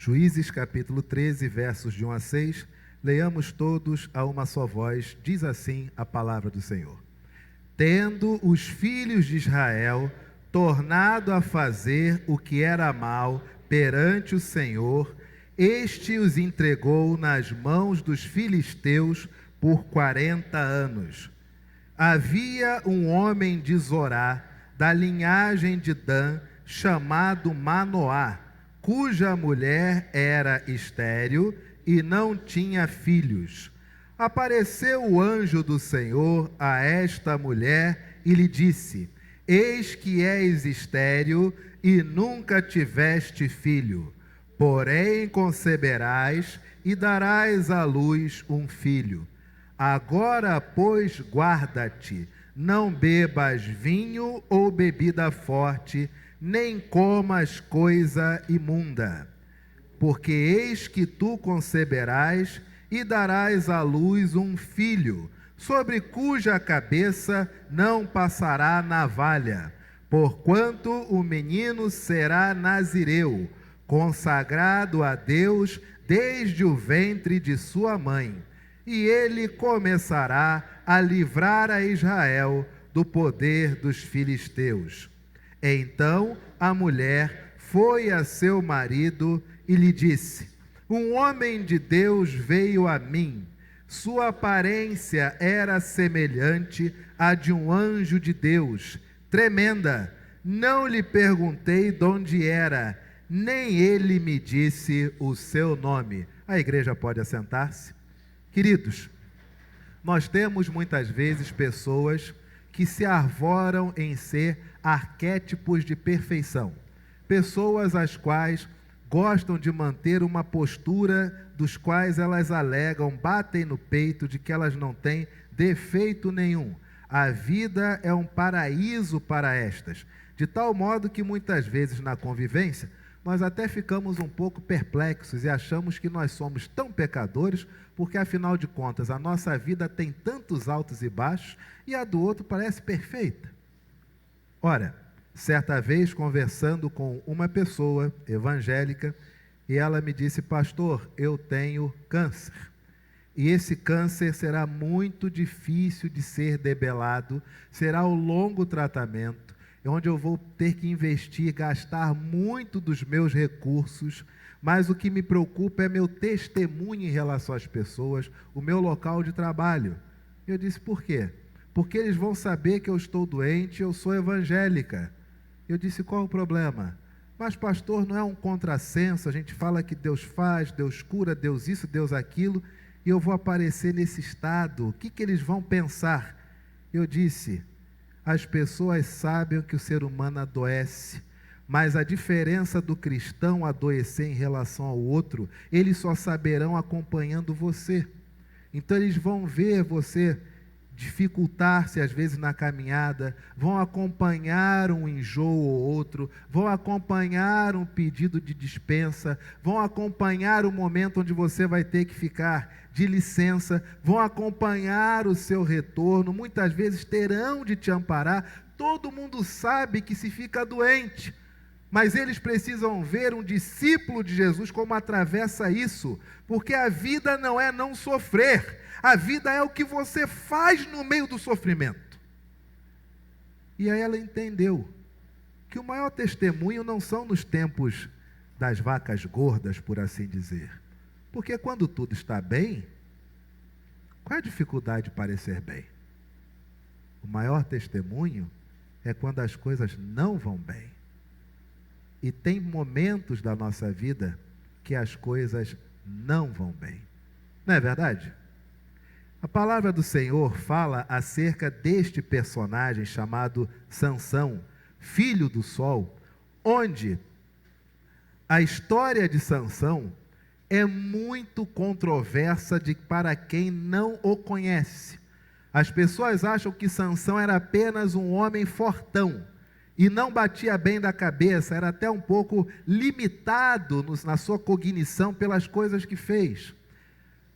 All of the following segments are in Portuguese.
Juízes capítulo 13, versos de 1 a 6, leiamos todos a uma só voz, diz assim a palavra do Senhor. Tendo os filhos de Israel tornado a fazer o que era mal perante o Senhor, este os entregou nas mãos dos filisteus por 40 anos. Havia um homem de Zorá, da linhagem de Dan, chamado Manoá, cuja mulher era estéril e não tinha filhos. Apareceu o anjo do Senhor a esta mulher e lhe disse: Eis que és estéril e nunca tiveste filho, porém conceberás e darás à luz um filho. Agora, pois, guarda-te, não bebas vinho ou bebida forte, nem comas coisa imunda, porque eis que tu conceberás e darás à luz um filho, sobre cuja cabeça não passará navalha, porquanto o menino será nazireu, consagrado a Deus desde o ventre de sua mãe, e ele começará a livrar a Israel do poder dos filisteus. Então a mulher foi a seu marido e lhe disse: Um homem de Deus veio a mim. Sua aparência era semelhante à de um anjo de Deus, tremenda. Não lhe perguntei de onde era, nem ele me disse o seu nome. A igreja pode assentar-se? Queridos, nós temos muitas vezes pessoas que se arvoram em ser arquétipos de perfeição, pessoas as quais gostam de manter uma postura dos quais elas alegam, batem no peito de que elas não têm defeito nenhum. A vida é um paraíso para estas, de tal modo que muitas vezes na convivência nós até ficamos um pouco perplexos e achamos que nós somos tão pecadores, porque afinal de contas a nossa vida tem tantos altos e baixos e a do outro parece perfeita. Ora, certa vez conversando com uma pessoa evangélica, e ela me disse: pastor, eu tenho câncer, e esse câncer será muito difícil de ser debelado, será um longo tratamento, onde eu vou ter que investir, gastar muito dos meus recursos, mas o que me preocupa é meu testemunho em relação às pessoas, o meu local de trabalho. Eu disse: por quê? Porque eles vão saber que eu estou doente, eu sou evangélica. Eu disse: qual o problema? Mas pastor, não é um contrassenso, a gente fala que Deus faz, Deus cura, Deus isso, Deus aquilo, e eu vou aparecer nesse estado, o que eles vão pensar? Eu disse: as pessoas sabem que o ser humano adoece, mas a diferença do cristão adoecer em relação ao outro, eles só saberão acompanhando você. Então eles vão ver você dificultar-se às vezes na caminhada, vão acompanhar um enjoo ou outro, vão acompanhar um pedido de dispensa, vão acompanhar o momento onde você vai ter que ficar de licença, vão acompanhar o seu retorno, muitas vezes terão de te amparar. Todo mundo sabe que se fica doente, mas eles precisam ver um discípulo de Jesus como atravessa isso, porque a vida não é não sofrer, a vida é o que você faz no meio do sofrimento. E aí ela entendeu que o maior testemunho não são nos tempos das vacas gordas, por assim dizer, porque quando tudo está bem, qual é a dificuldade de parecer bem? O maior testemunho é quando as coisas não vão bem. E tem momentos da nossa vida que as coisas não vão bem. Não é verdade? A palavra do Senhor fala acerca deste personagem chamado Sansão, filho do sol, onde a história de Sansão é muito controversa para quem não o conhece. As pessoas acham que Sansão era apenas um homem fortão, e não batia bem da cabeça, era até um pouco limitado na sua cognição pelas coisas que fez.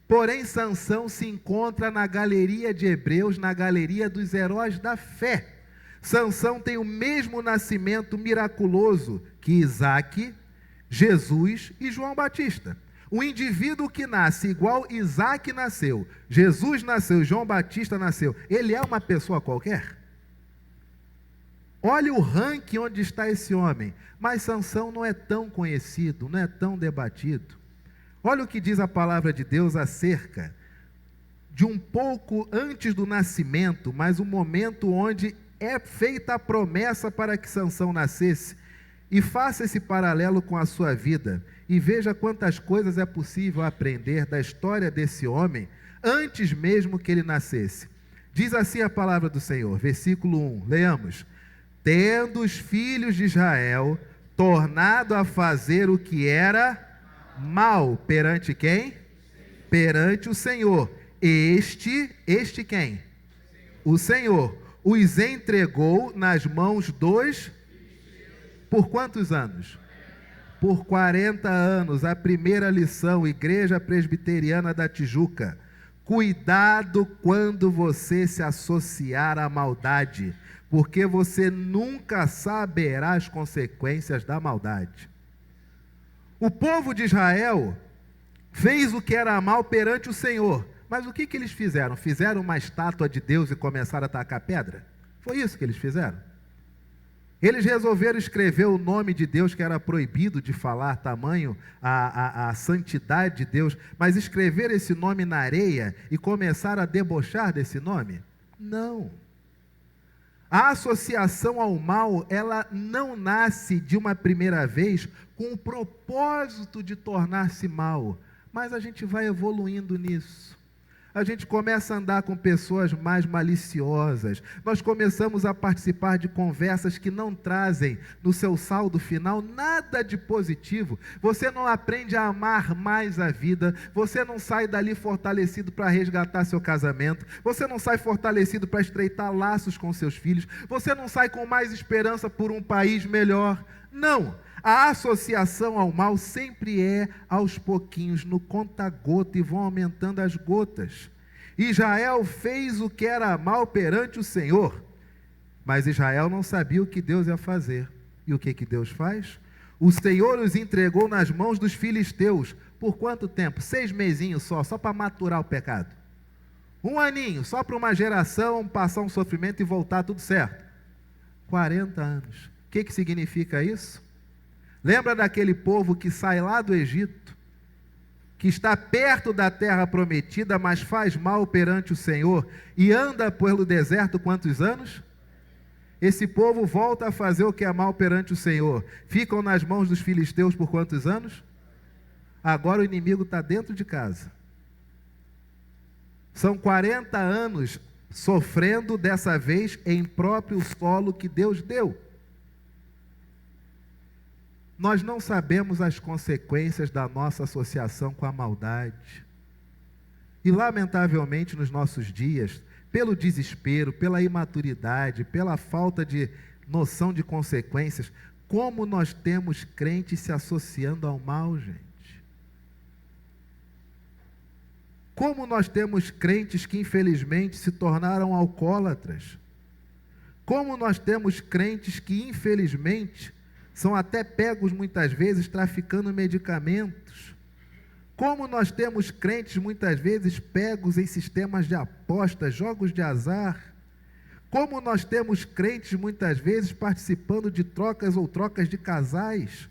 Porém, Sansão se encontra na galeria de Hebreus, na galeria dos heróis da fé. Sansão tem o mesmo nascimento miraculoso que Isaque, Jesus e João Batista. O indivíduo que nasce igual Isaac nasceu, Jesus nasceu, João Batista nasceu, ele é uma pessoa qualquer? Olha o ranking onde está esse homem. Mas Sansão não é tão conhecido, não é tão debatido. Olha o que diz a palavra de Deus acerca de um pouco antes do nascimento, mas um momento onde é feita a promessa para que Sansão nascesse. E faça esse paralelo com a sua vida e veja quantas coisas é possível aprender da história desse homem antes mesmo que ele nascesse. Diz assim a palavra do Senhor, versículo 1, leamos: tendo os filhos de Israel tornado a fazer o que era mal perante quem? Perante o Senhor. Este quem? O Senhor os entregou nas mãos dos... Por quantos anos? Por 40 anos. A primeira lição, Igreja Presbiteriana da Tijuca. Cuidado quando você se associar à maldade, porque você nunca saberá as consequências da maldade. O povo de Israel fez o que era mal perante o Senhor. Mas o que eles fizeram? Fizeram uma estátua de Deus e começaram a tacar pedra? Foi isso que eles fizeram? Eles resolveram escrever o nome de Deus, que era proibido de falar, tamanho a santidade de Deus, mas escrever esse nome na areia e começaram a debochar desse nome? Não. A associação ao mal, ela não nasce de uma primeira vez com o propósito de tornar-se mal, mas a gente vai evoluindo nisso. A gente começa a andar com pessoas mais maliciosas, nós começamos a participar de conversas que não trazem no seu saldo final nada de positivo. Você não aprende a amar mais a vida, você não sai dali fortalecido para resgatar seu casamento, você não sai fortalecido para estreitar laços com seus filhos, você não sai com mais esperança por um país melhor. Não! A associação ao mal sempre é aos pouquinhos, no conta-gota, e vão aumentando as gotas. Israel fez o que era mal perante o Senhor, mas Israel não sabia o que Deus ia fazer. E o que Deus faz? O Senhor os entregou nas mãos dos filisteus. Por quanto tempo? 6 mesinhos só para maturar o pecado. 1 aninho, só para uma geração passar um sofrimento e voltar tudo certo. 40 anos. O que significa isso? Lembra daquele povo que sai lá do Egito, que está perto da terra prometida, mas faz mal perante o Senhor e anda pelo deserto quantos anos? Esse povo volta a fazer o que é mal perante o Senhor. Ficam nas mãos dos filisteus por quantos anos? Agora o inimigo está dentro de casa. São 40 anos sofrendo, dessa vez em próprio solo que Deus deu. Nós não sabemos as consequências da nossa associação com a maldade. E, lamentavelmente, nos nossos dias, pelo desespero, pela imaturidade, pela falta de noção de consequências, como nós temos crentes se associando ao mal, gente? Como nós temos crentes que, infelizmente, se tornaram alcoólatras? Como nós temos crentes que, infelizmente, são até pegos muitas vezes traficando medicamentos? Como nós temos crentes muitas vezes pegos em sistemas de apostas, jogos de azar? Como nós temos crentes muitas vezes participando de trocas ou trocas de casais?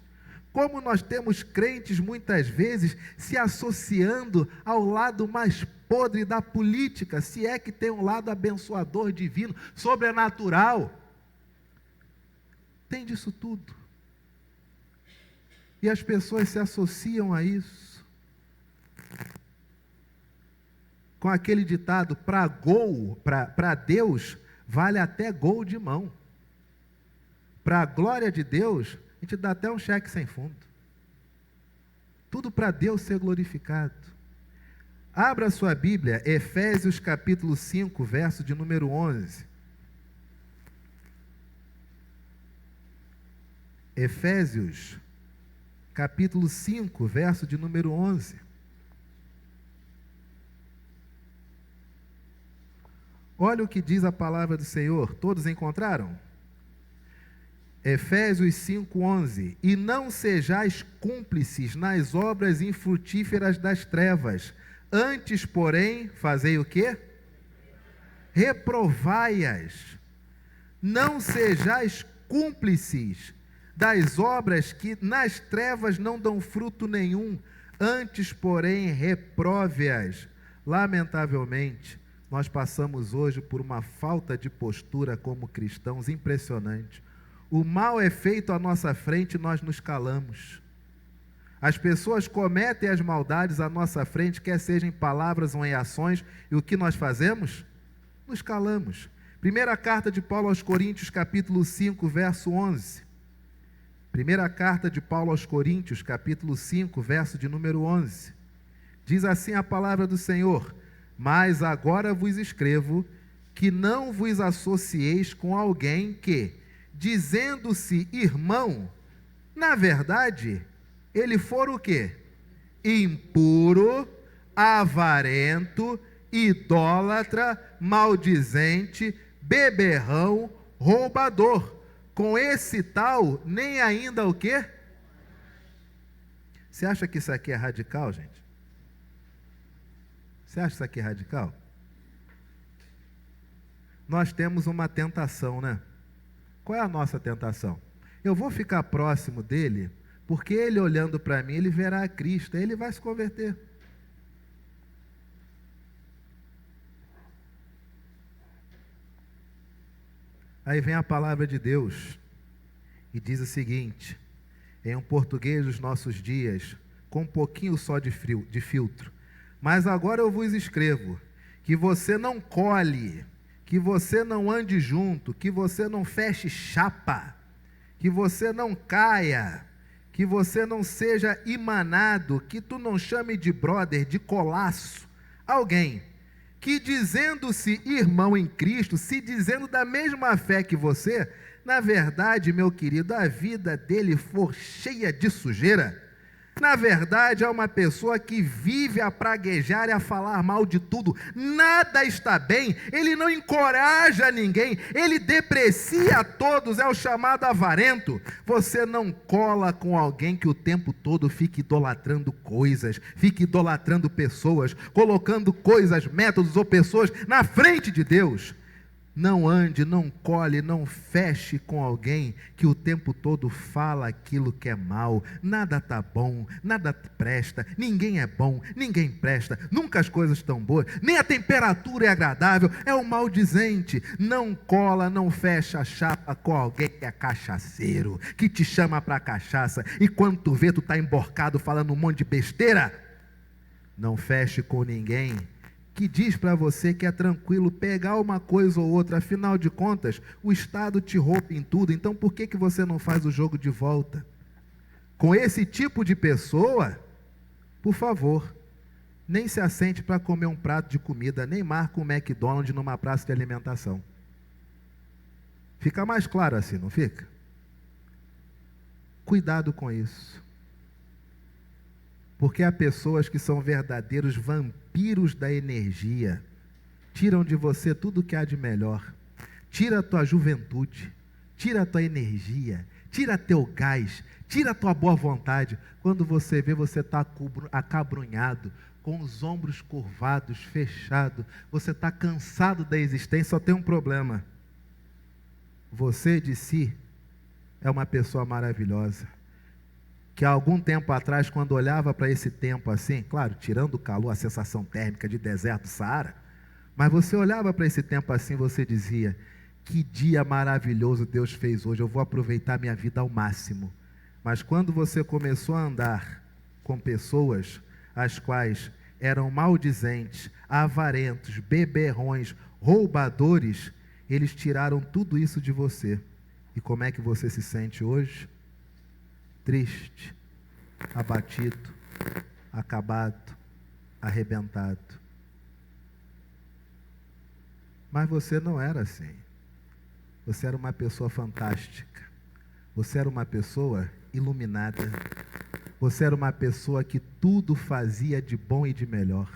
Como nós temos crentes muitas vezes se associando ao lado mais podre da política, se é que tem um lado abençoador divino, sobrenatural? Tem disso tudo. E as pessoas se associam a isso. Com aquele ditado, para Deus, vale até gol de mão. Para a glória de Deus, a gente dá até um cheque sem fundo. Tudo para Deus ser glorificado. Abra sua Bíblia, Efésios capítulo 5, verso de número 11. Efésios capítulo 5, verso de número 11. Olha o que diz a palavra do Senhor. Todos encontraram? Efésios 5:11. E não sejais cúmplices nas obras infrutíferas das trevas. Antes, porém, fazei o quê? Reprovai-as. Não sejais cúmplices das obras que nas trevas não dão fruto nenhum. Antes, porém, reprove-as. Lamentavelmente, nós passamos hoje por uma falta de postura como cristãos impressionante. O mal é feito à nossa frente e nós nos calamos. As pessoas cometem as maldades à nossa frente, quer sejam em palavras ou em ações, e o que nós fazemos? Nos calamos. Primeira carta de Paulo aos Coríntios, capítulo 5, verso 11. Primeira carta de Paulo aos Coríntios, capítulo 5, verso de número 11. Diz assim a palavra do Senhor: mas agora vos escrevo que não vos associeis com alguém que, dizendo-se irmão, na verdade, ele for o quê? Impuro, avarento, idólatra, maldizente, beberrão, roubador. Com esse tal, nem ainda o quê? Você acha que isso aqui é radical, gente? Você acha isso aqui radical? Nós temos uma tentação, né? Qual é a nossa tentação? Eu vou ficar próximo dele, porque ele olhando para mim, ele verá a Cristo, ele vai se converter. Aí vem a palavra de Deus e diz o seguinte, em um português dos nossos dias, com um pouquinho só de filtro: mas agora eu vos escrevo que você não colhe, que você não ande junto, que você não feche chapa, que você não caia, que você não seja imanado, que tu não chame de brother, de colaço, alguém que dizendo-se irmão em Cristo, se dizendo da mesma fé que você, na verdade, meu querido, a vida dele for cheia de sujeira. Na verdade, é uma pessoa que vive a praguejar e a falar mal de tudo. Nada está bem, ele não encoraja ninguém, ele deprecia a todos, é o chamado avarento. Você não cola com alguém que o tempo todo fica idolatrando coisas, fica idolatrando pessoas, colocando coisas, métodos ou pessoas na frente de Deus. Não ande, não colhe, não feche com alguém que o tempo todo fala aquilo que é mal. Nada está bom, nada presta, ninguém é bom, ninguém presta, nunca as coisas estão boas, nem a temperatura é agradável, é um maldizente. Não cola, não fecha a chapa com alguém que é cachaceiro, que te chama para cachaça, e quando tu vê, tu está emborcado falando um monte de besteira. Não feche com ninguém que diz para você que é tranquilo pegar uma coisa ou outra, afinal de contas, o Estado te rouba em tudo, então por que você não faz o jogo de volta? Com esse tipo de pessoa, por favor, nem se assente para comer um prato de comida, nem marca um McDonald's numa praça de alimentação. Fica mais claro assim, não fica? Cuidado com isso. Porque há pessoas que são verdadeiros vampiros da energia, tiram de você tudo o que há de melhor, tira a tua juventude, tira a tua energia, tira teu gás, tira a tua boa vontade. Quando você vê, você está acabrunhado, com os ombros curvados, fechado, você está cansado da existência. Só tem um problema: você de si é uma pessoa maravilhosa, que há algum tempo atrás, quando olhava para esse tempo assim, claro, tirando o calor, a sensação térmica de deserto Saara, mas você olhava para esse tempo assim, você dizia: que dia maravilhoso Deus fez hoje, eu vou aproveitar minha vida ao máximo. Mas quando você começou a andar com pessoas as quais eram maldizentes, avarentos, beberrões, roubadores, eles tiraram tudo isso de você. E como é que você se sente hoje? Triste, abatido, acabado, arrebentado. Mas você não era assim. Você era uma pessoa fantástica. Você era uma pessoa iluminada. Você era uma pessoa que tudo fazia de bom e de melhor.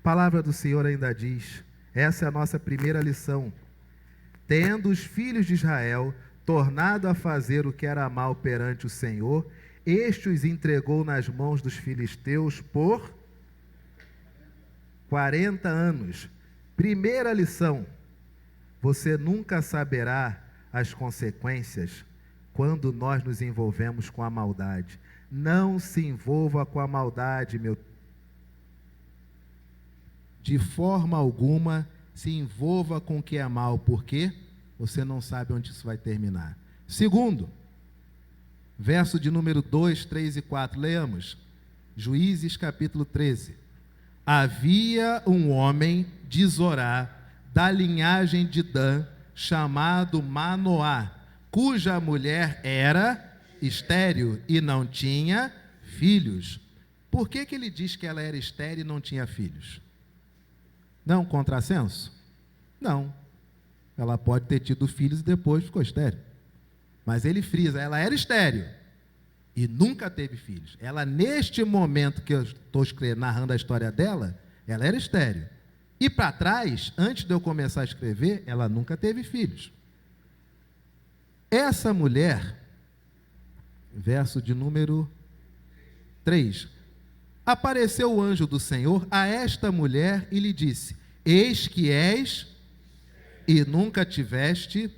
A palavra do Senhor ainda diz, essa é a nossa primeira lição: tendo os filhos de Israel tornado a fazer o que era mal perante o Senhor, este os entregou nas mãos dos filisteus por 40 anos. Primeira lição: você nunca saberá as consequências quando nós nos envolvemos com a maldade. Não se envolva com a maldade, meu. De forma alguma se envolva com o que é mal, porque você não sabe onde isso vai terminar. Segundo, verso de número 2, 3 e 4, leamos. Juízes capítulo 13. Havia um homem de Zorá, da linhagem de Dan, chamado Manoá, cuja mulher era estéril e não tinha filhos. Por que ele diz que ela era estéril e não tinha filhos? Não, contrassenso? Não. Ela pode ter tido filhos e depois ficou estéril. Mas ele frisa, ela era estéril e nunca teve filhos. Ela, neste momento que eu estou narrando a história dela, ela era estéril. E para trás, antes de eu começar a escrever, ela nunca teve filhos. Essa mulher, verso de número 3, apareceu o anjo do Senhor a esta mulher e lhe disse: eis que és e nunca tiveste.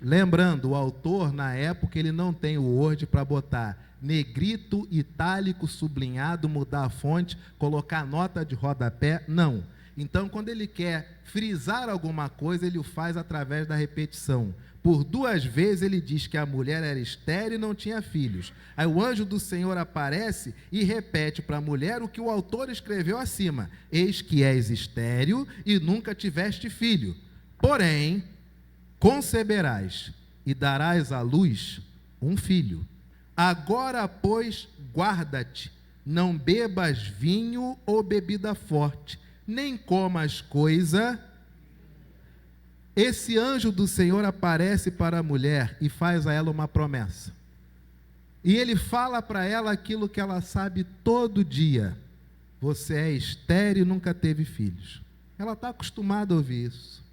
Lembrando, o autor, na época, ele não tem o Word para botar negrito, itálico, sublinhado, mudar a fonte, colocar nota de rodapé, não. Então, quando ele quer frisar alguma coisa, ele o faz através da repetição. Por 2 vezes ele diz que a mulher era estéril e não tinha filhos. Aí o anjo do Senhor aparece e repete para a mulher o que o autor escreveu acima: eis que és estéril e nunca tiveste filho. Porém, conceberás e darás à luz um filho. Agora, pois, guarda-te, não bebas vinho ou bebida forte, nem comas coisa. Esse anjo do Senhor aparece para a mulher e faz a ela uma promessa. E ele fala para ela aquilo que ela sabe todo dia: você é estéril e nunca teve filhos. Ela está acostumada a ouvir isso.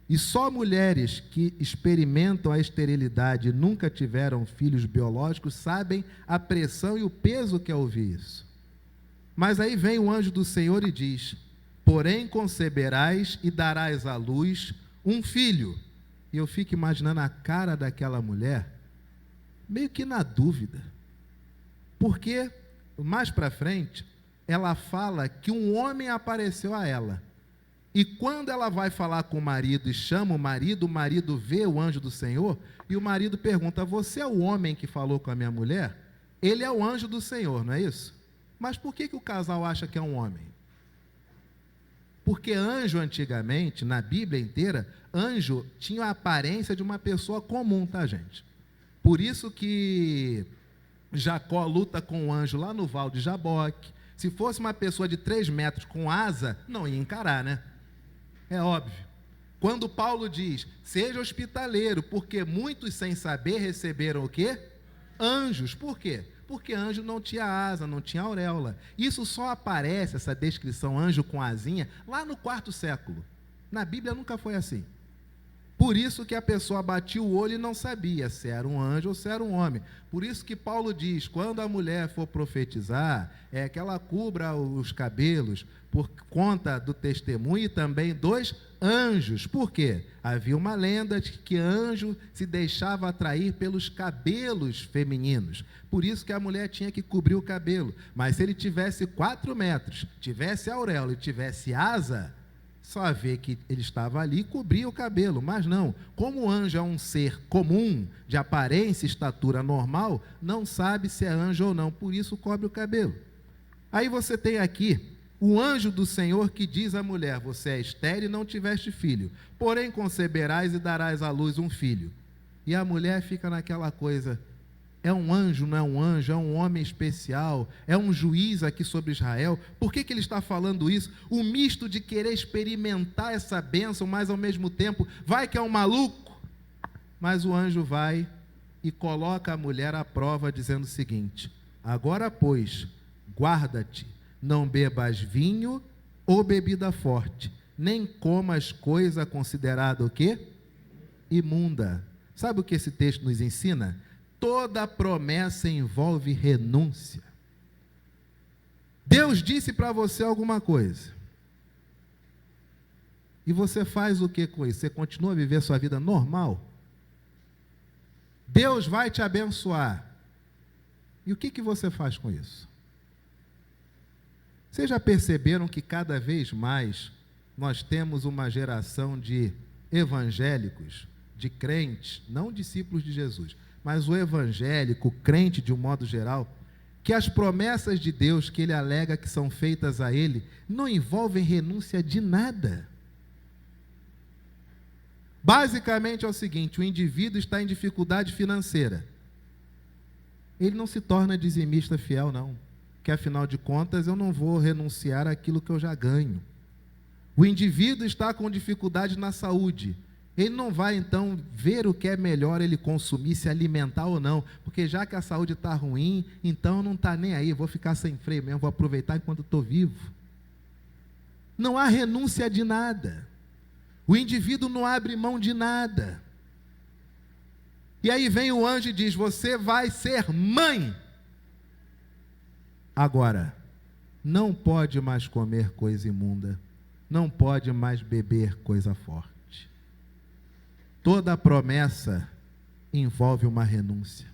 E só mulheres que experimentam a esterilidade e nunca tiveram filhos biológicos sabem a pressão e o peso que é ouvir isso. Mas aí vem o anjo do Senhor e diz: porém conceberás e darás à luz um filho. E eu fico imaginando a cara daquela mulher, meio que na dúvida. Porque, mais para frente, ela fala que um homem apareceu a ela. E quando ela vai falar com o marido e chama o marido vê o anjo do Senhor, e o marido pergunta: você é o homem que falou com a minha mulher? Ele é o anjo do Senhor, não é isso? Mas por que o casal acha que é um homem? Porque anjo, antigamente, na Bíblia inteira, anjo tinha a aparência de uma pessoa comum, tá, gente? Por isso que Jacó luta com o anjo lá no Val de Jaboque. Se fosse uma pessoa de 3 metros com asa, não ia encarar, né? É óbvio. Quando Paulo diz: seja hospitaleiro, porque muitos sem saber receberam o quê? Anjos. Por quê? Porque anjo não tinha asa, não tinha auréola. Isso só aparece, essa descrição anjo com asinha, lá no 4º século. Na Bíblia nunca foi assim. Por isso que a pessoa batia o olho e não sabia se era um anjo ou se era um homem. Por isso que Paulo diz: quando a mulher for profetizar, é que ela cubra os cabelos, por conta do testemunho e também dos anjos. Por quê? Havia uma lenda de que anjo se deixava atrair pelos cabelos femininos. Por isso que a mulher tinha que cobrir o cabelo. Mas se ele tivesse 4 metros, tivesse auréola e tivesse asa, só vê que ele estava ali e cobria o cabelo. Mas não, como o anjo é um ser comum, de aparência e estatura normal, não sabe se é anjo ou não, por isso cobre o cabelo. Aí você tem aqui o anjo do Senhor que diz à mulher: você é estéril e não tiveste filho, porém conceberás e darás à luz um filho. E a mulher fica naquela coisa: é um anjo, não é um anjo, é um homem especial, é um juiz aqui sobre Israel. Por que ele está falando isso? O misto de querer experimentar essa bênção, mas ao mesmo tempo, vai que é um maluco. Mas o anjo vai e coloca a mulher à prova, dizendo o seguinte: agora, pois, guarda-te, não bebas vinho ou bebida forte, nem comas coisa considerada o quê? Imunda. Sabe o que esse texto nos ensina? Toda promessa envolve renúncia. Deus disse para você alguma coisa. E você faz o que com isso? Você continua a viver sua vida normal? Deus vai te abençoar. E o que você faz com isso? Vocês já perceberam que cada vez mais nós temos uma geração de evangélicos, de crentes, não discípulos de Jesus, mas o evangélico, o crente de um modo geral, que as promessas de Deus que ele alega que são feitas a ele, não envolvem renúncia de nada. Basicamente é o seguinte: o indivíduo está em dificuldade financeira. Ele não se torna dizimista fiel, não. Que afinal de contas eu não vou renunciar àquilo que eu já ganho. O indivíduo está com dificuldade na saúde. Ele não vai então ver o que é melhor ele consumir, se alimentar ou não, porque já que a saúde está ruim, então não está nem aí, vou ficar sem freio mesmo, vou aproveitar enquanto estou vivo. Não há renúncia de nada. O indivíduo não abre mão de nada. E aí vem o anjo e diz: você vai ser mãe. Agora, não pode mais comer coisa imunda, não pode mais beber coisa forte. Toda promessa envolve uma renúncia.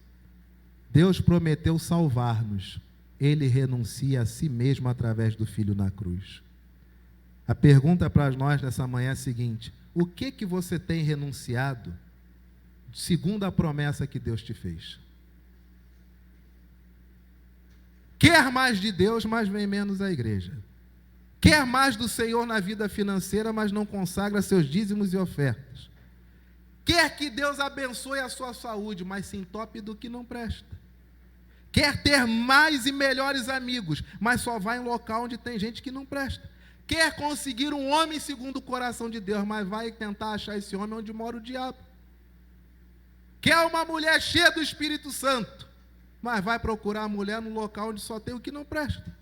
Deus prometeu salvar-nos, Ele renuncia a si mesmo através do Filho na cruz. A pergunta para nós nessa manhã é a seguinte: o que você tem renunciado segundo a promessa que Deus te fez? Quer mais de Deus, mas vem menos à igreja. Quer mais do Senhor na vida financeira, mas não consagra seus dízimos e ofertas. Quer que Deus abençoe a sua saúde, mas se entope do que não presta. Quer ter mais e melhores amigos, mas só vai em local onde tem gente que não presta. Quer conseguir um homem segundo o coração de Deus, mas vai tentar achar esse homem onde mora o diabo. Quer uma mulher cheia do Espírito Santo, mas vai procurar a mulher no local onde só tem o que não presta.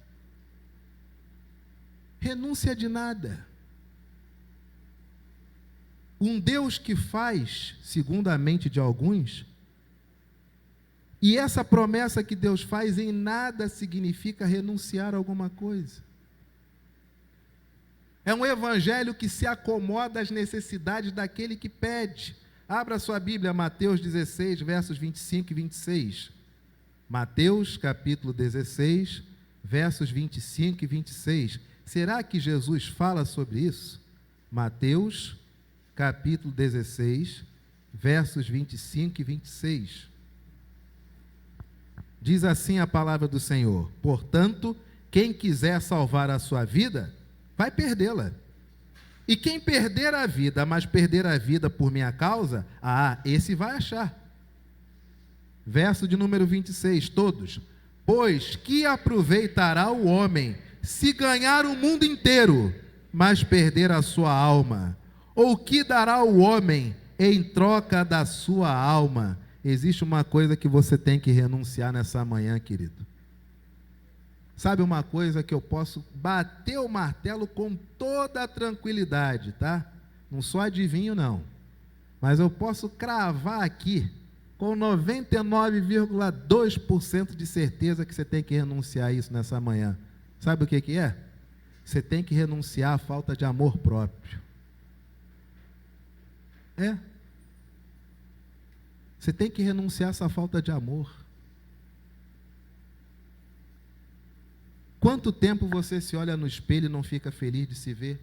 Renúncia de nada. Um Deus que faz, segundo a mente de alguns, e essa promessa que Deus faz em nada significa renunciar a alguma coisa. É um evangelho que se acomoda às necessidades daquele que pede. Abra sua Bíblia, Mateus 16, versos 25 e 26. Mateus, capítulo 16, versos 25 e 26. Será que Jesus fala sobre isso? Mateus, capítulo 16, versos 25 e 26. Diz assim a palavra do Senhor: portanto, quem quiser salvar a sua vida, vai perdê-la. E quem perder a vida, mas perder a vida por minha causa, esse vai achar. Verso de número 26, todos. Pois que aproveitará o homem se ganhar o mundo inteiro, mas perder a sua alma? Ou que dará o homem em troca da sua alma? Existe uma coisa que você tem que renunciar nessa manhã, querido. Sabe uma coisa que eu posso bater o martelo com toda a tranquilidade, tá? Não sou adivinho, não. Mas eu posso cravar aqui, com 99,2% de certeza, que você tem que renunciar a isso nessa manhã. Sabe o que é? Você tem que renunciar à falta de amor próprio. Você tem que renunciar a essa falta de amor. Quanto tempo você se olha no espelho e não fica feliz de se ver?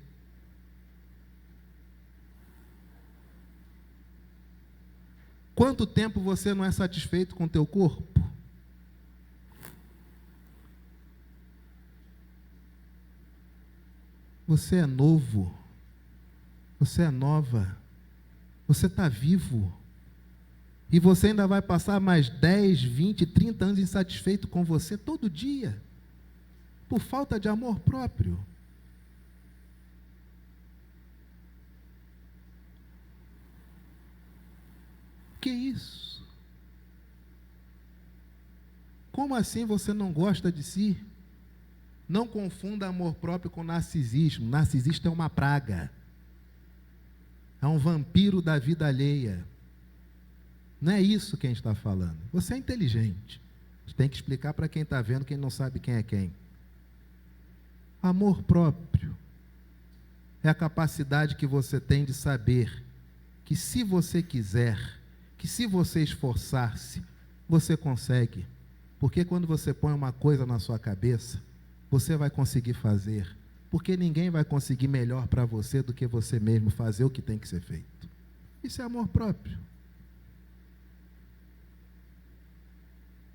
Quanto tempo você não é satisfeito com o teu corpo? Você é novo, você é nova, você está vivo, e você ainda vai passar mais 10, 20, 30 anos insatisfeito com você todo dia, por falta de amor próprio. Que isso? Como assim você não gosta de si? Não confunda amor próprio com narcisismo. Narcisista é uma praga. É um vampiro da vida alheia. Não é isso quem está falando. Você é inteligente. Você tem que explicar para quem está vendo, quem não sabe quem é quem. Amor próprio é a capacidade que você tem de saber que se você quiser, que se você esforçar-se, você consegue. Porque quando você põe uma coisa na sua cabeça, você vai conseguir fazer. Porque ninguém vai conseguir melhor para você do que você mesmo fazer o que tem que ser feito. Isso é amor próprio.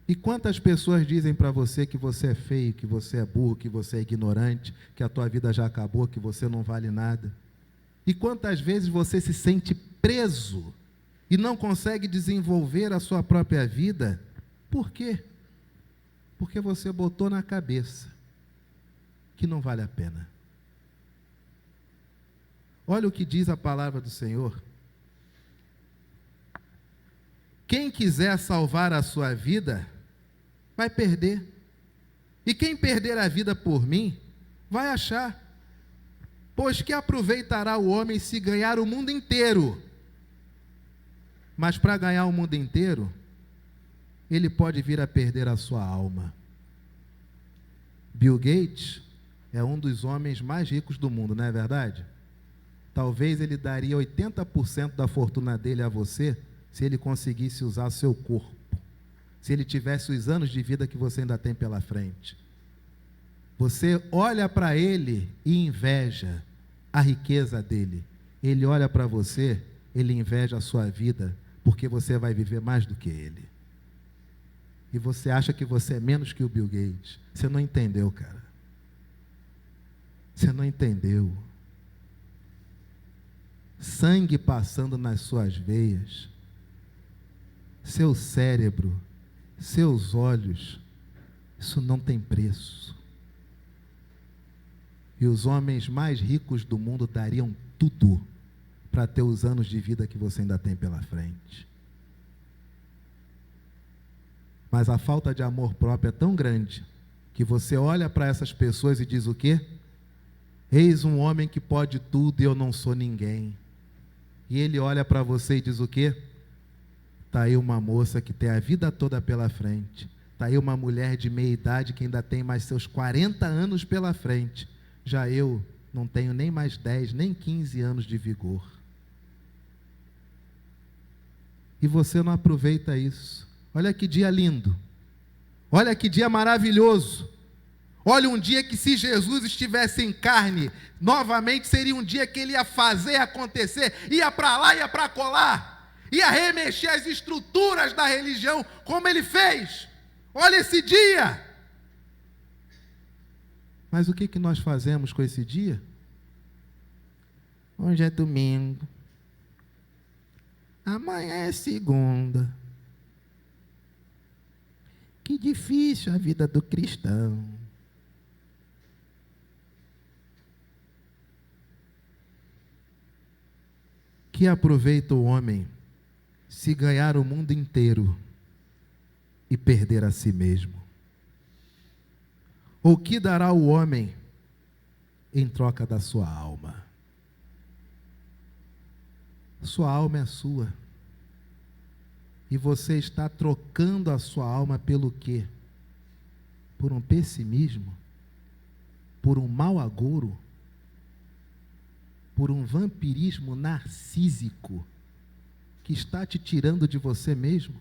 E quantas pessoas dizem para você que você é feio, que você é burro, que você é ignorante, que a tua vida já acabou, que você não vale nada? E quantas vezes você se sente preso e não consegue desenvolver a sua própria vida? Por quê? Porque você botou na cabeça que não vale a pena. Olha o que diz a palavra do Senhor. Quem quiser salvar a sua vida, vai perder. E quem perder a vida por mim, vai achar. Pois que aproveitará o homem se ganhar o mundo inteiro? Mas para ganhar o mundo inteiro, ele pode vir a perder a sua alma. Bill Gates é um dos homens mais ricos do mundo, não é verdade? Talvez ele daria 80% da fortuna dele a você, se ele conseguisse usar seu corpo. Se ele tivesse os anos de vida que você ainda tem pela frente. Você olha para ele e inveja a riqueza dele. Ele olha para você, ele inveja a sua vida, porque você vai viver mais do que ele. E você acha que você é menos que o Bill Gates. Você não entendeu, cara. Você não entendeu. Sangue passando nas suas veias. Seu cérebro, seus olhos, isso não tem preço. E os homens mais ricos do mundo dariam tudo para ter os anos de vida que você ainda tem pela frente. Mas a falta de amor próprio é tão grande que você olha para essas pessoas e diz o quê? Eis um homem que pode tudo e eu não sou ninguém. E ele olha para você e diz o quê? Está aí uma moça que tem a vida toda pela frente. Está aí uma mulher de meia idade que ainda tem mais seus 40 anos pela frente. Já eu não tenho nem mais 10, nem 15 anos de vigor. E você não aproveita isso. Olha que dia lindo. Olha que dia maravilhoso. Olha um dia que se Jesus estivesse em carne, novamente seria um dia que ele ia fazer acontecer. Ia para lá, ia para colar. Ia remexer as estruturas da religião, como ele fez. Olha esse dia. Mas o que nós fazemos com esse dia? Hoje é domingo. Amanhã é segunda. Que difícil a vida do cristão. Que aproveita o homem se ganhar o mundo inteiro e perder a si mesmo? Ou que dará o homem em troca da sua alma? Sua alma é sua. E você está trocando a sua alma pelo quê? Por um pessimismo? Por um mau agouro? Por um vampirismo narcísico que está te tirando de você mesmo?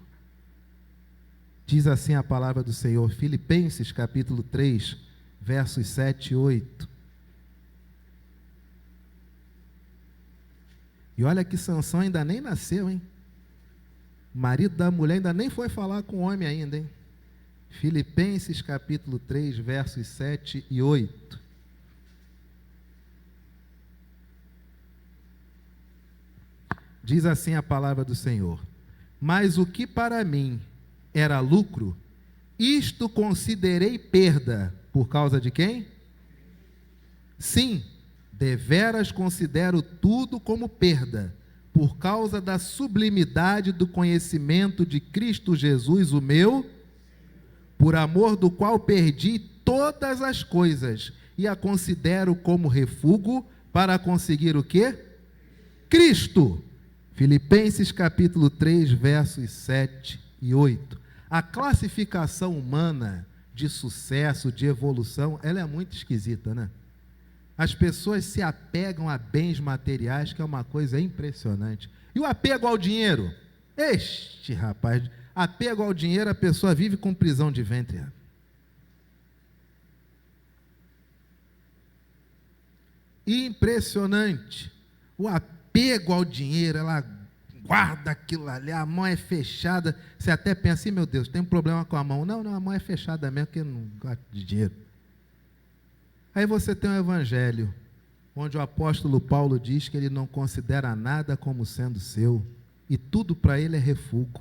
Diz assim a palavra do Senhor, Filipenses capítulo 3, versos 7 e 8. E olha que Sansão ainda nem nasceu, hein? O marido da mulher ainda nem foi falar com o homem ainda, hein? Filipenses capítulo 3, versos 7 e 8. Diz assim a palavra do Senhor: mas o que para mim era lucro, isto considerei perda. Por causa de quem? Sim, deveras considero tudo como perda, por causa da sublimidade do conhecimento de Cristo Jesus, o meu, por amor do qual perdi todas as coisas, e a considero como refúgio para conseguir o quê? Cristo, Filipenses capítulo 3, versos 7 e 8. A classificação humana de sucesso, de evolução, ela é muito esquisita, né? As pessoas se apegam a bens materiais, que é uma coisa impressionante. E o apego ao dinheiro? Rapaz, apego ao dinheiro, a pessoa vive com prisão de ventre. Impressionante. O apego ao dinheiro, ela guarda aquilo ali, a mão é fechada. Você até pensa assim, meu Deus, tem um problema com a mão. Não, a mão é fechada mesmo, porque não gosta de dinheiro. Aí você tem um evangelho, onde o apóstolo Paulo diz que ele não considera nada como sendo seu, e tudo para ele é refúgio.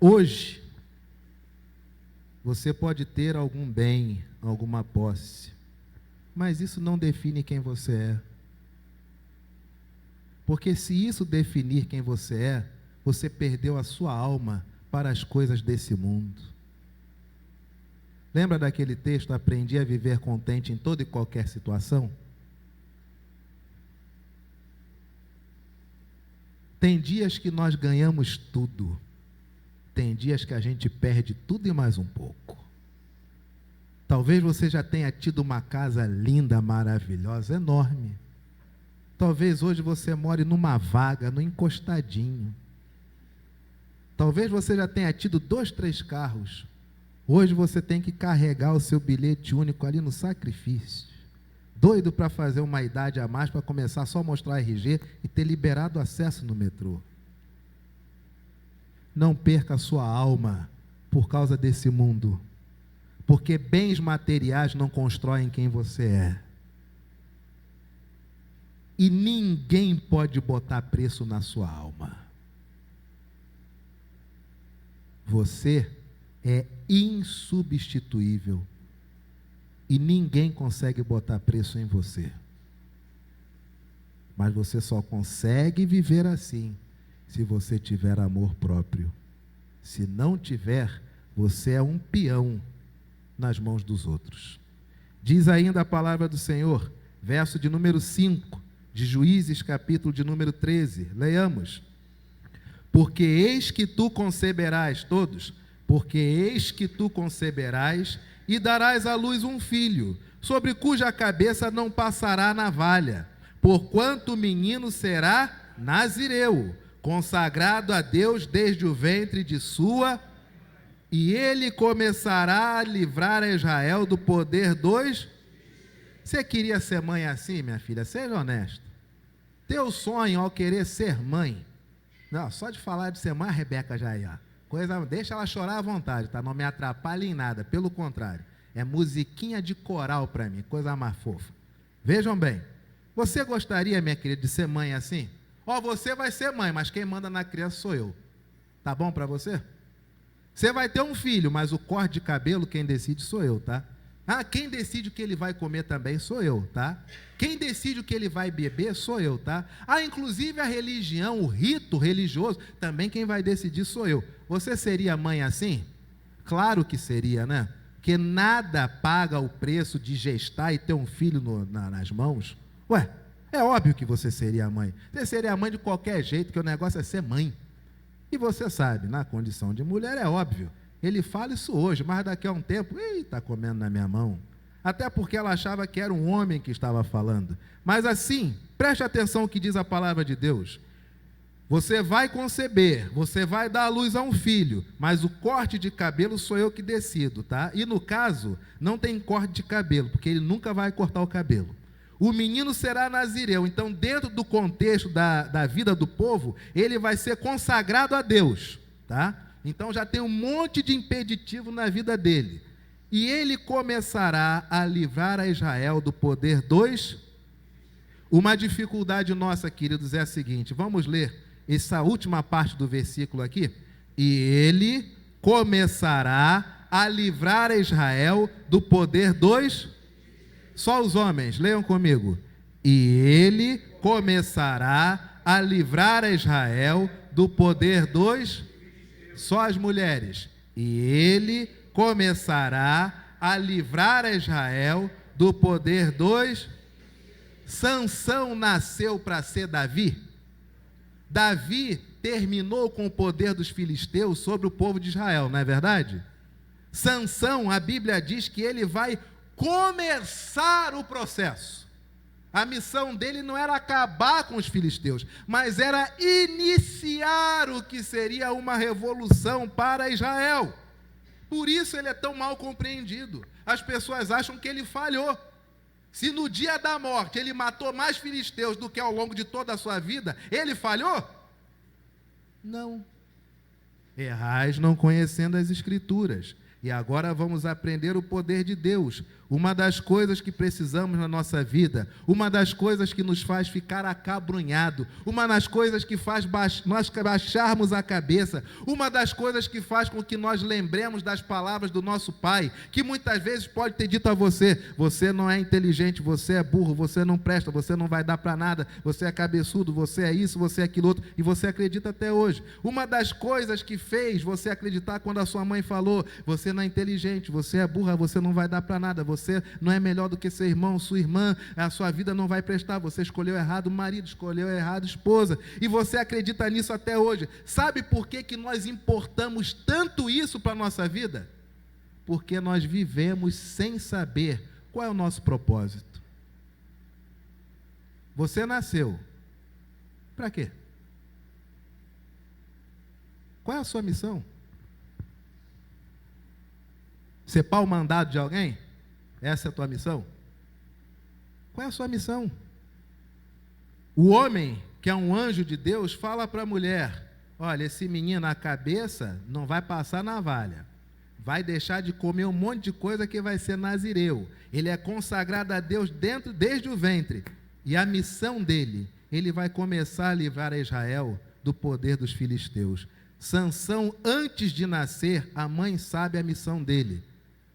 Hoje, você pode ter algum bem, alguma posse, mas isso não define quem você é. Porque se isso definir quem você é, você perdeu a sua alma para as coisas desse mundo. Lembra daquele texto, aprendi a viver contente em toda e qualquer situação? Tem dias que nós ganhamos tudo, tem dias que a gente perde tudo e mais um pouco. Talvez você já tenha tido uma casa linda, maravilhosa, enorme. Talvez hoje você more numa vaga, no encostadinho. Talvez você já tenha tido 2, 3 carros. Hoje você tem que carregar o seu bilhete único ali no sacrifício. Doido para fazer uma idade a mais, para começar só a mostrar RG e ter liberado acesso no metrô. Não perca a sua alma por causa desse mundo. Porque bens materiais não constroem quem você é. E ninguém pode botar preço na sua alma. Você é insubstituível. E ninguém consegue botar preço em você. Mas você só consegue viver assim se você tiver amor próprio. Se não tiver, você é um peão nas mãos dos outros. Diz ainda a palavra do Senhor, verso de número 5, de Juízes, capítulo de número 13. Leiamos. Porque eis que tu conceberás, todos, porque eis que tu conceberás e darás à luz um filho, sobre cuja cabeça não passará navalha, porquanto o menino será nazireu, consagrado a Deus desde o ventre de sua, e ele começará a livrar a Israel do poder dos... Você queria ser mãe assim, minha filha? Seja honesto. Teu sonho ao querer ser mãe, não, só de falar de ser mãe, a Rebeca já ia. Deixa ela chorar à vontade, tá? Não me atrapalha em nada, pelo contrário. É musiquinha de coral para mim, coisa mais fofa. Vejam bem, você gostaria, minha querida, de ser mãe assim? Você vai ser mãe, mas quem manda na criança sou eu. Tá bom para você? Você vai ter um filho, mas o corte de cabelo quem decide sou eu, tá? Quem decide o que ele vai comer também sou eu, tá? Quem decide o que ele vai beber sou eu, tá? Inclusive a religião, o rito religioso, também quem vai decidir sou eu. Você seria mãe assim? Claro que seria, né? Porque nada paga o preço de gestar e ter um filho nas mãos. É óbvio que você seria mãe. Você seria mãe de qualquer jeito, que o negócio é ser mãe. E você sabe, na condição de mulher é óbvio. Ele fala isso hoje, mas daqui a um tempo, está comendo na minha mão. Até porque ela achava que era um homem que estava falando. Mas assim, preste atenção no que diz a palavra de Deus. Você vai conceber, você vai dar à luz a um filho, mas o corte de cabelo sou eu que decido, tá? E no caso, não tem corte de cabelo, porque ele nunca vai cortar o cabelo. O menino será nazireu, então dentro do contexto da vida do povo, ele vai ser consagrado a Deus, tá? Então já tem um monte de impeditivo na vida dele. E ele começará a livrar a Israel do poder dos... Uma dificuldade nossa, queridos, é a seguinte, vamos ler essa última parte do versículo aqui. E ele começará a livrar a Israel do poder dos... Só os homens, leiam comigo. E ele começará a livrar a Israel do poder dos... Só as mulheres. E ele começará a livrar a Israel do poder dos... Sansão nasceu para ser Davi? Davi terminou com o poder dos filisteus sobre o povo de Israel, não é verdade? Sansão, a Bíblia diz que ele vai começar o processo. A missão dele não era acabar com os filisteus, mas era iniciar o que seria uma revolução para Israel. Por isso ele é tão mal compreendido. As pessoas acham que ele falhou. Se no dia da morte ele matou mais filisteus do que ao longo de toda a sua vida, ele falhou? Não. Errais não conhecendo as Escrituras. E agora vamos aprender o poder de Deus. Uma das coisas que precisamos na nossa vida, uma das coisas que nos faz ficar acabrunhado, uma das coisas que faz nós baixarmos a cabeça, uma das coisas que faz com que nós lembremos das palavras do nosso Pai, que muitas vezes pode ter dito a você: você não é inteligente, você é burro, você não presta, você não vai dar para nada, você é cabeçudo, você é isso, você é aquilo outro, e você acredita até hoje. Uma das coisas que fez você acreditar quando a sua mãe falou: você não é inteligente, você é burra, você não vai dar para nada, você não é melhor do que seu irmão, sua irmã, a sua vida não vai prestar, você escolheu errado o marido, escolheu errado a esposa, e você acredita nisso até hoje. Sabe por que nós importamos tanto isso para a nossa vida? Porque nós vivemos sem saber qual é o nosso propósito. Você nasceu para quê? Qual é a sua missão? Ser pau mandado de alguém? Essa é a tua missão? Qual é a sua missão? O homem, que é um anjo de Deus, fala para a mulher: olha, esse menino, a cabeça não vai passar navalha, vai deixar de comer um monte de coisa que vai ser nazireu, ele é consagrado a Deus desde o ventre, e a missão dele, ele vai começar a livrar a Israel do poder dos filisteus. Sansão, antes de nascer, a mãe sabe a missão dele.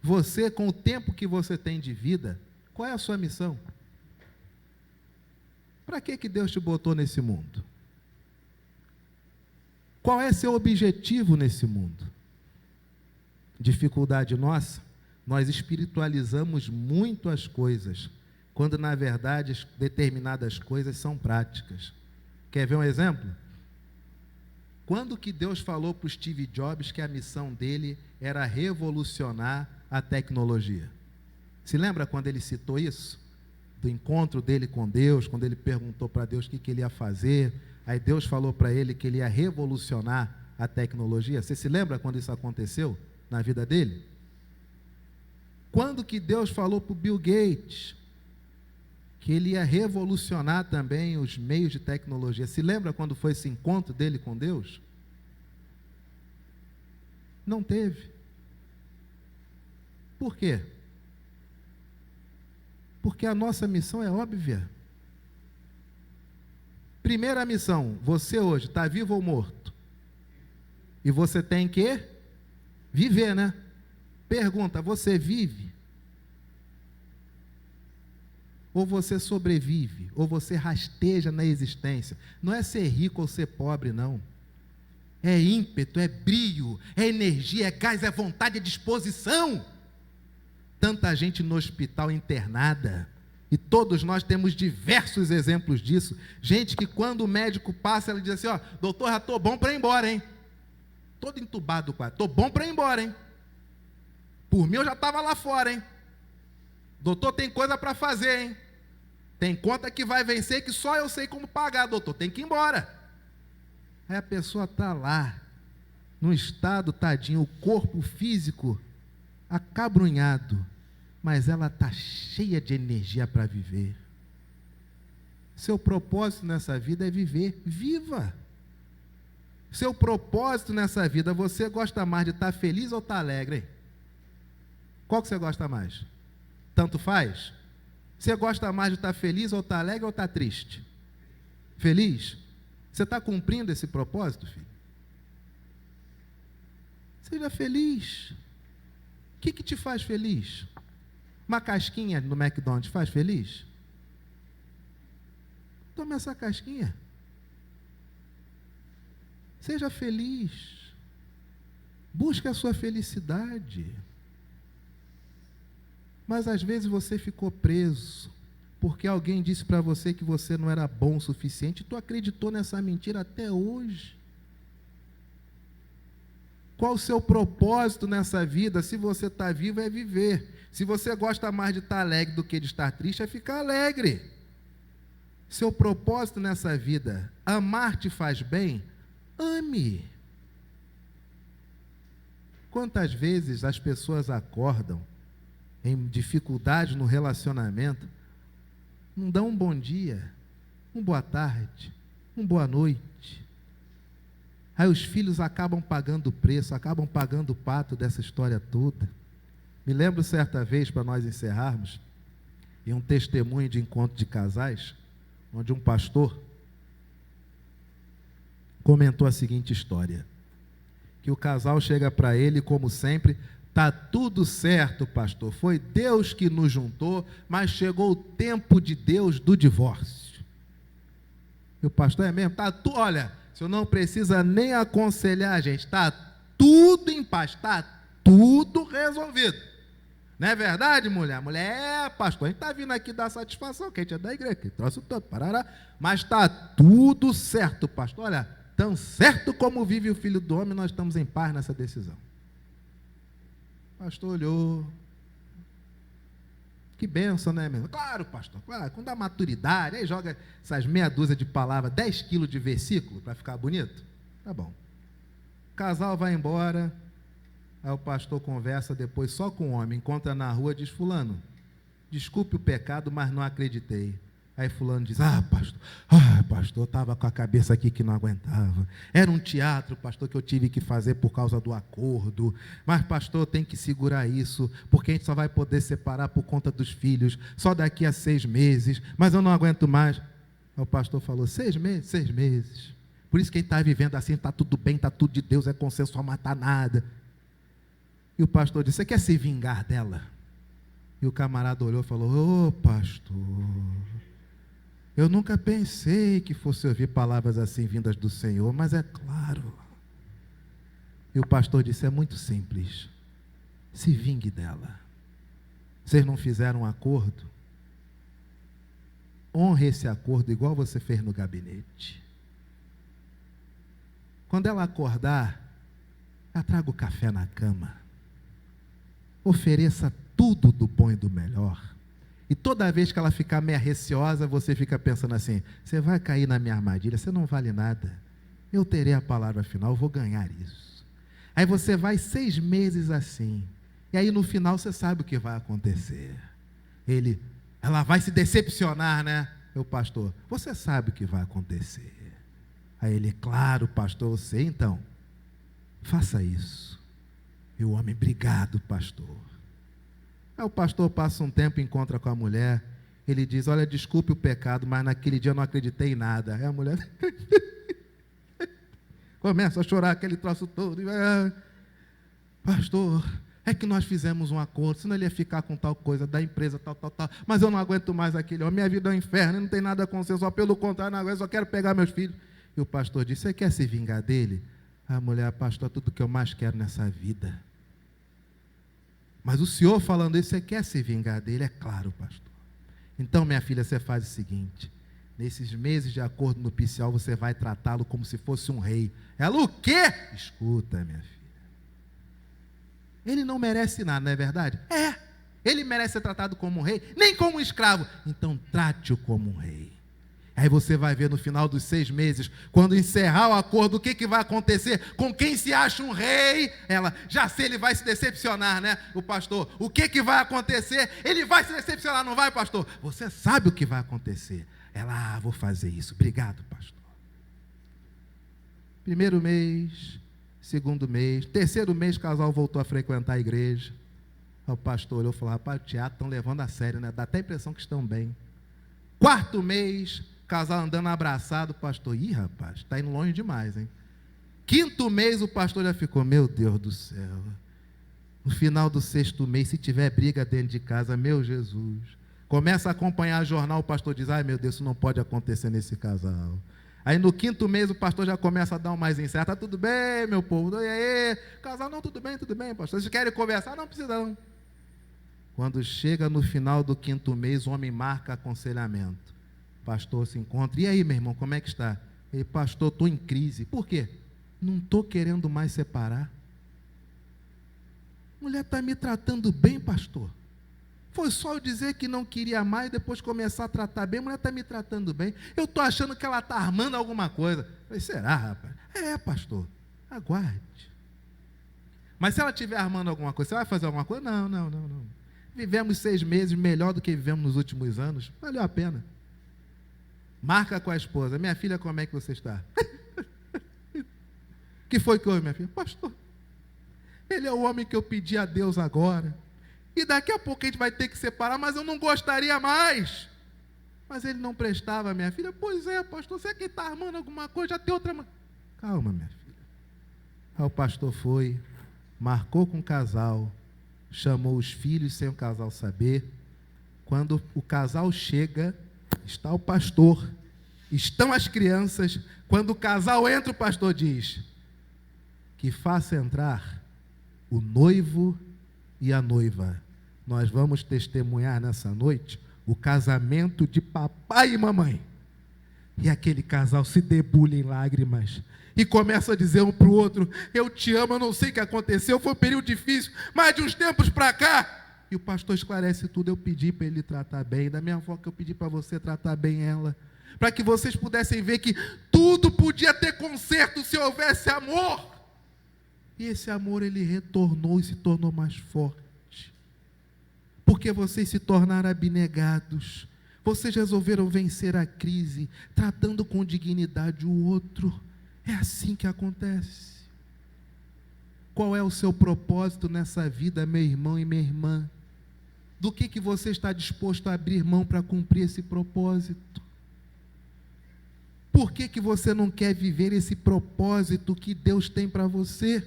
Você, com o tempo que você tem de vida, qual é a sua missão? Para que Deus te botou nesse mundo? Qual é seu objetivo nesse mundo? Dificuldade nossa, nós espiritualizamos muito as coisas, quando na verdade determinadas coisas são práticas. Quer ver um exemplo? Quando que Deus falou para o Steve Jobs que a missão dele era revolucionar a tecnologia? Se lembra quando ele citou isso? Do encontro dele com Deus, quando ele perguntou para Deus o que ele ia fazer, aí Deus falou para ele que ele ia revolucionar a tecnologia. Você se lembra quando isso aconteceu na vida dele? Quando que Deus falou para o Bill Gates que ele ia revolucionar também os meios de tecnologia? Se lembra quando foi esse encontro dele com Deus? Não teve. Por quê? Porque a nossa missão é óbvia. Primeira missão: você hoje está vivo ou morto? E você tem que viver, né? Pergunta: você vive? Ou você sobrevive? Ou você rasteja na existência? Não é ser rico ou ser pobre, não. É ímpeto, é brilho, é energia, é gás, é vontade, é disposição. Tanta gente no hospital internada, e todos nós temos diversos exemplos disso. Gente que quando o médico passa, ela diz assim: ó, doutor, já estou bom para ir embora, hein? Todo entubado quase, estou bom para ir embora, hein? Por mim eu já estava lá fora, hein? Doutor, tem coisa para fazer, hein? Tem conta que vai vencer que só eu sei como pagar, doutor, tem que ir embora. Aí a pessoa está lá, num estado, tadinho, o corpo físico acabrunhado, mas ela está cheia de energia para viver. Seu propósito nessa vida é viver. Viva! Seu propósito nessa vida, você gosta mais de estar feliz ou estar alegre, hein? Qual que você gosta mais? Tanto faz? Você gosta mais de estar feliz ou estar alegre ou estar triste? Feliz? Você está cumprindo esse propósito, filho? Seja feliz. O que te faz feliz? Uma casquinha no McDonald's faz feliz? Tome essa casquinha. Seja feliz. Busque a sua felicidade. Mas às vezes você ficou preso porque alguém disse para você que você não era bom o suficiente e tu acreditou nessa mentira até hoje. Qual o seu propósito nessa vida? Se você está vivo, é viver. Se você gosta mais de estar alegre do que de estar triste, é ficar alegre. Seu propósito nessa vida, amar te faz bem? Ame. Quantas vezes as pessoas acordam em dificuldade no relacionamento, não dão um bom dia, uma boa tarde, uma boa noite. Aí os filhos acabam pagando o preço, acabam pagando o pato dessa história toda. Me lembro certa vez, para nós encerrarmos, em um testemunho de encontro de casais, onde um pastor comentou a seguinte história, que o casal chega para ele, como sempre, está tudo certo, pastor, foi Deus que nos juntou, mas chegou o tempo de Deus do divórcio. E o pastor, é mesmo? Olha, o senhor não precisa nem aconselhar a gente, está tudo em paz, está tudo resolvido. Não é verdade, mulher? Mulher, pastor, a gente está vindo aqui dar satisfação, que a gente é da igreja, que trouxe todo, parará, mas está tudo certo, pastor, olha, tão certo como vive o Filho do Homem, nós estamos em paz nessa decisão. O pastor olhou, que bênção, né, meu? Claro, pastor, claro, quando dá maturidade, aí joga essas meia dúzia de palavras, 10 quilos de versículo, para ficar bonito, tá bom. O casal vai embora, aí o pastor conversa depois só com o homem, encontra na rua, diz, fulano, desculpe o pecado, mas não acreditei. Aí fulano diz, pastor, estava com a cabeça aqui que não aguentava, era um teatro, pastor, que eu tive que fazer por causa do acordo, mas pastor, tem que segurar isso, porque a gente só vai poder separar por conta dos filhos, só daqui a 6 meses, mas eu não aguento mais. Aí o pastor falou, 6 meses? 6 meses, por isso que quem está vivendo assim, está tudo bem, está tudo de Deus, é consenso, só matar nada. E o pastor disse, você quer se vingar dela? E o camarada olhou e falou, pastor, eu nunca pensei que fosse ouvir palavras assim vindas do Senhor, mas é claro. E o pastor disse, é muito simples, se vingue dela. Vocês não fizeram um acordo? Honre esse acordo igual você fez no gabinete. Quando ela acordar, ela traga o café na cama. Ofereça tudo do bom e do melhor. E toda vez que ela ficar meio receosa, você fica pensando assim, você vai cair na minha armadilha, você não vale nada. Eu terei a palavra final, eu vou ganhar isso. Aí você vai 6 meses assim. E aí no final você sabe o que vai acontecer. Ela vai se decepcionar, né? Meu pastor, você sabe o que vai acontecer. Aí ele, claro, pastor, eu sei, então, faça isso. E o homem, obrigado, pastor. Aí o pastor passa um tempo e encontra com a mulher, ele diz, olha, desculpe o pecado, mas naquele dia eu não acreditei em nada. Aí a mulher começa a chorar aquele troço todo, pastor, é que nós fizemos um acordo, senão ele ia ficar com tal coisa da empresa, tal, mas eu não aguento mais aquele homem, minha vida é um inferno, não tem nada com você, só pelo contrário, não aguento, só quero pegar meus filhos. E o pastor disse, você quer se vingar dele? A mulher, pastor, tudo que eu mais quero nessa vida. Mas o senhor falando isso, você quer se vingar dele? É claro, pastor. Então, minha filha, você faz o seguinte, nesses meses de acordo nupcial, você vai tratá-lo como se fosse um rei. Ela, o quê? Escuta, minha filha. Ele não merece nada, não é verdade? É. Ele merece ser tratado como um rei, nem como um escravo. Então, trate-o como um rei. Aí você vai ver no final dos 6 meses, quando encerrar o acordo, o que vai acontecer com quem se acha um rei? Ela, já sei, ele vai se decepcionar, né? O pastor, o que vai acontecer? Ele vai se decepcionar, não vai, pastor? Você sabe o que vai acontecer. Ela, vou fazer isso. Obrigado, pastor. 1º mês, 2º mês, 3º mês, o casal voltou a frequentar a igreja. O pastor olhou e falou, rapaz, o teatro estão levando a sério, né? Dá até a impressão que estão bem. 4º mês, casal andando abraçado, pastor, rapaz, está indo longe demais, hein? 5º mês, o pastor já ficou, meu Deus do céu, no final do 6º mês, se tiver briga dentro de casa, meu Jesus, começa a acompanhar jornal, o pastor diz, ai meu Deus, isso não pode acontecer nesse casal. Aí no 5º mês, o pastor já começa a dar um mais incerto, tá tudo bem, meu povo, e aí, casal, não, tudo bem, pastor, vocês querem conversar? Não precisa não. Quando chega no final do 5º mês, o homem marca aconselhamento. O pastor se encontra. E aí, meu irmão, como é que está? Ele, pastor, estou em crise. Por quê? Não estou querendo mais separar. A mulher está me tratando bem, pastor. Foi só eu dizer que não queria mais, depois começar a tratar bem, a mulher está me tratando bem. Eu estou achando que ela está armando alguma coisa. Eu falei, será, rapaz? É, pastor, aguarde. Mas se ela estiver armando alguma coisa, você vai fazer alguma coisa? Não. Vivemos 6 meses melhor do que vivemos nos últimos anos. Valeu a pena. Marca com a esposa. Minha filha, como é que você está? Que foi que houve, minha filha? Pastor, ele é o homem que eu pedi a Deus agora. E daqui a pouco a gente vai ter que separar, mas eu não gostaria mais. Mas ele não prestava, minha filha. Pois é, pastor, você que está armando alguma coisa, já tem outra. Calma, minha filha. Aí o pastor foi, marcou com o casal, chamou os filhos sem o casal saber. Quando o casal chega, está o pastor, estão as crianças. Quando o casal entra, o pastor diz que faça entrar o noivo e a noiva. Nós vamos testemunhar nessa noite o casamento de papai e mamãe. E aquele casal se debulha em lágrimas e começa a dizer um para o outro, eu te amo, eu não sei o que aconteceu, foi um período difícil, mas de uns tempos para cá. E o pastor esclarece tudo. Eu pedi para ele tratar bem, da mesma forma que eu pedi para você tratar bem ela, para que vocês pudessem ver que tudo podia ter conserto se houvesse amor. E esse amor, ele retornou e se tornou mais forte. Porque vocês se tornaram abnegados. Vocês resolveram vencer a crise, tratando com dignidade o outro. É assim que acontece. Qual é o seu propósito nessa vida, meu irmão e minha irmã? Do que você está disposto a abrir mão para cumprir esse propósito? Por que você não quer viver esse propósito que Deus tem para você?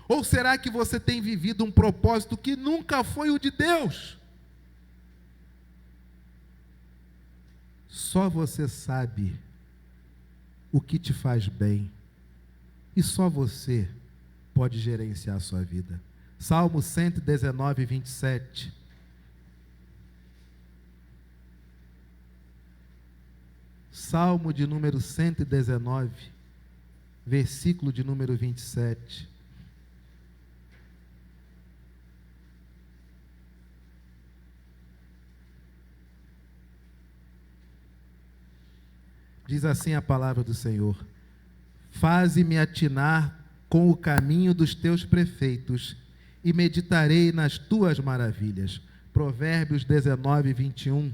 Ou será que você tem vivido um propósito que nunca foi o de Deus? Só você sabe o que te faz bem. E só você pode gerenciar a sua vida. Salmo 119, 27. Salmo de número 119, versículo de número 27. Diz assim a palavra do Senhor: faze-me atinar com o caminho dos teus prefeitos, e meditarei nas tuas maravilhas. Provérbios 19, 21.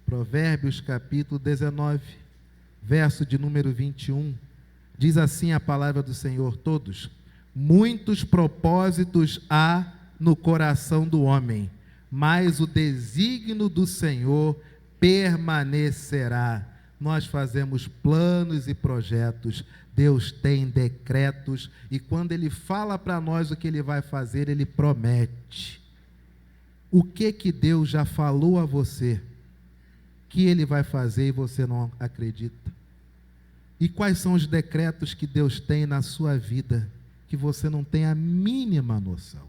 Provérbios capítulo 19, verso de número 21. Diz assim a palavra do Senhor: todos, muitos propósitos há no coração do homem, mas o desígnio do Senhor permanecerá. Nós fazemos planos e projetos, Deus tem decretos, e quando Ele fala para nós o que Ele vai fazer, Ele promete. O que Deus já falou a você, que Ele vai fazer e você não acredita? E quais são os decretos que Deus tem na sua vida, que você não tem a mínima noção?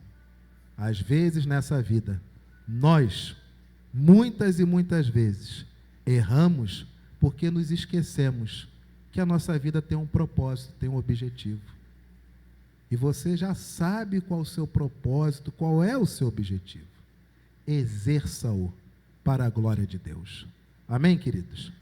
Às vezes nessa vida, nós, muitas e muitas vezes, erramos porque nos esquecemos que a nossa vida tem um propósito, tem um objetivo. E você já sabe qual é o seu propósito, qual é o seu objetivo. Exerça-o para a glória de Deus. Amém, queridos?